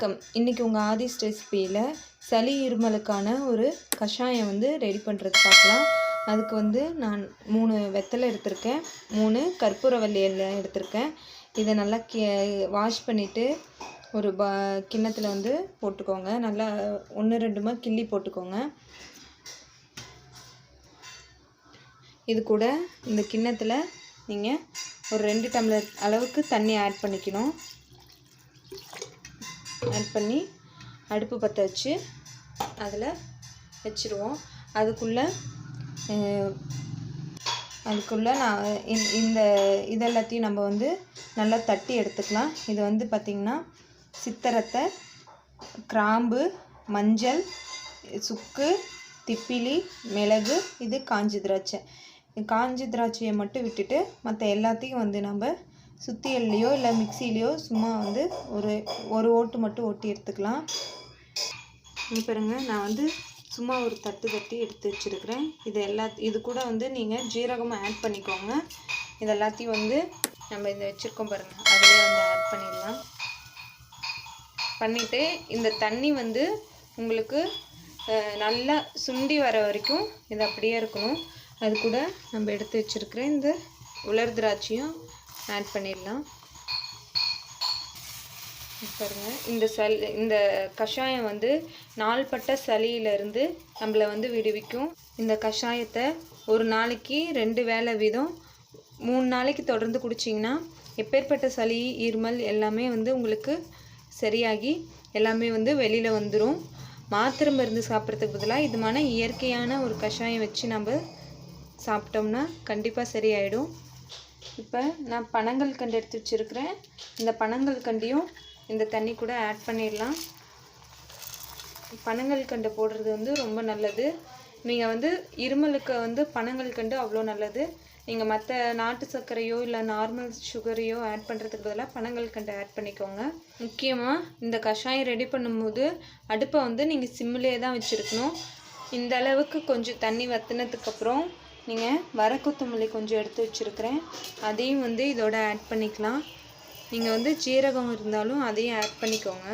வணக்கம். இன்றைக்கி உங்கள் ஆதிஸ் ரெசிபியில் சளி இருமலுக்கான ஒரு கஷாயம் ரெடி பண்ணுறது பார்க்கலாம். அதுக்கு நான் 3 வெத்தலை எடுத்திருக்கேன், 3 கற்பூரவள்ளி இலை எடுத்திருக்கேன். இதை நல்லா வாஷ் பண்ணிவிட்டு ஒரு கிண்ணத்தில் போட்டுக்கோங்க. நல்லா 1-2 கிள்ளி போட்டுக்கோங்க. இது கூட இந்த கிண்ணத்தில் நீங்கள் ஒரு 2 டம்ளர் அளவுக்கு தண்ணி ஆட் பண்ணிக்கணும். ஆட் பண்ணி அடுப்பு பற்ற வச்சு அதில் வச்சுருவோம். அதுக்குள்ளே நான் இந்த இதெல்லாத்தையும் நம்ம நல்லா தட்டி எடுத்துக்கலாம். இது பார்த்திங்கன்னா சித்தரத்தை, கிராம்பு, மஞ்சள், சுக்கு, திப்பிலி, மிளகு, இது காஞ்சி திராட்சை. காஞ்சி திராட்சையை மட்டும் விட்டுட்டு மற்ற எல்லாத்தையும் நம்ம சுத்தியல்லையோ இல்லை மிக்சிலையோ சும்மா ஒரு ஓட்டு மட்டும் ஓட்டி எடுத்துக்கலாம். பாருங்க, நான் சும்மா ஒரு தட்டி எடுத்து வச்சுருக்கிறேன். இது கூட நீங்கள் ஜீரகமும் ஆட் பண்ணிக்கோங்க. இது எல்லாத்தையும் நம்ம இதை வச்சுருக்கோம் பாருங்கள், அதிலே ஆட் பண்ணிடலாம். பண்ணிவிட்டு இந்த தண்ணி உங்களுக்கு நல்லா சுண்டி வர வரைக்கும் இது அப்படியே இருக்கணும். அது கூட நம்ம எடுத்து வச்சுருக்கிற இந்த உலர் திராட்சையும் ஆட் பண்ணிடலாம். பாருங்கள், இந்த கஷாயம் நாள்பட்ட சளியிலிருந்து நம்மளை விடுவிக்கும். இந்த கஷாயத்தை ஒரு நாளைக்கு 2 வேளை வீதம் 3 நாளைக்கு தொடர்ந்து குடிச்சிங்கன்னா எப்பேற்பட்ட சளி, இருமல் எல்லாமே உங்களுக்கு சரியாகி எல்லாமே வெளியில் வந்துடும். மாத்திரை மருந்து சாப்பிட்றதுக்கு பதிலாக இதுமான இயற்கையான ஒரு கஷாயம் வச்சு நம்ம சாப்பிட்டோம்னா கண்டிப்பாக சரியாயிடும். இப்போ நான் பனங்கல்கண்டு எடுத்து வச்சுருக்கிறேன். இந்த பனங்கல்கண்டையும் இந்த தண்ணி கூட ஆட் பண்ணிடலாம். பனங்கல்கண்டு போடுறது ரொம்ப நல்லது. நீங்கள் இருமலுக்கு பனங்கல்கண்டு அவ்வளோ நல்லது. நீங்கள் மற்ற நாட்டு சர்க்கரையோ இல்லை நார்மல் சுகரையோ ஆட் பண்ணுறதுக்கு பதிலாக பனங்கல்கண்டு ஆட் பண்ணிக்கோங்க. முக்கியமாக இந்த கஷாயம் ரெடி பண்ணும்போது அடுப்பை நீங்கள் சிம்மிலே தான் வச்சுருக்கணும். இந்த அளவுக்கு கொஞ்சம் தண்ணி வற்றினதுக்கப்புறம் நீங்கள் கொத்தமல்லி கொஞ்சம் எடுத்து வச்சுருக்கிறேன், அதையும் இதோட ஆட் பண்ணிக்கலாம். நீங்கள் ஜீரகம் இருந்தாலும் அதையும் ஆட் பண்ணிக்கோங்க.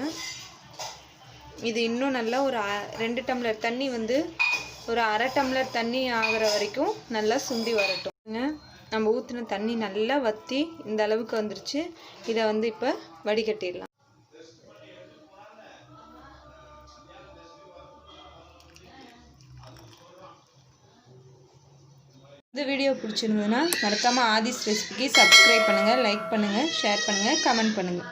இது இன்னும் நல்லா ஒரு 2 டம்ளர் தண்ணி ஒரு அரை டம்ளர் தண்ணி ஆகிற வரைக்கும் நல்லா சுண்டி வரட்டும். நம்ம ஊற்றின தண்ணி நல்லா வற்றி இந்த அளவுக்கு வந்துருச்சு. இதை இப்போ வடிகட்டிடலாம். இந்த வீடியோ பிடிச்சிருந்ததுன்னா மறக்காமல் ஆதிஸ் ரெசிபிக்கு சப்ஸ்கிரைப் பண்ணுங்கள், லைக் பண்ணுங்கள், ஷேர் பண்ணுங்கள், கமெண்ட் பண்ணுங்கள்.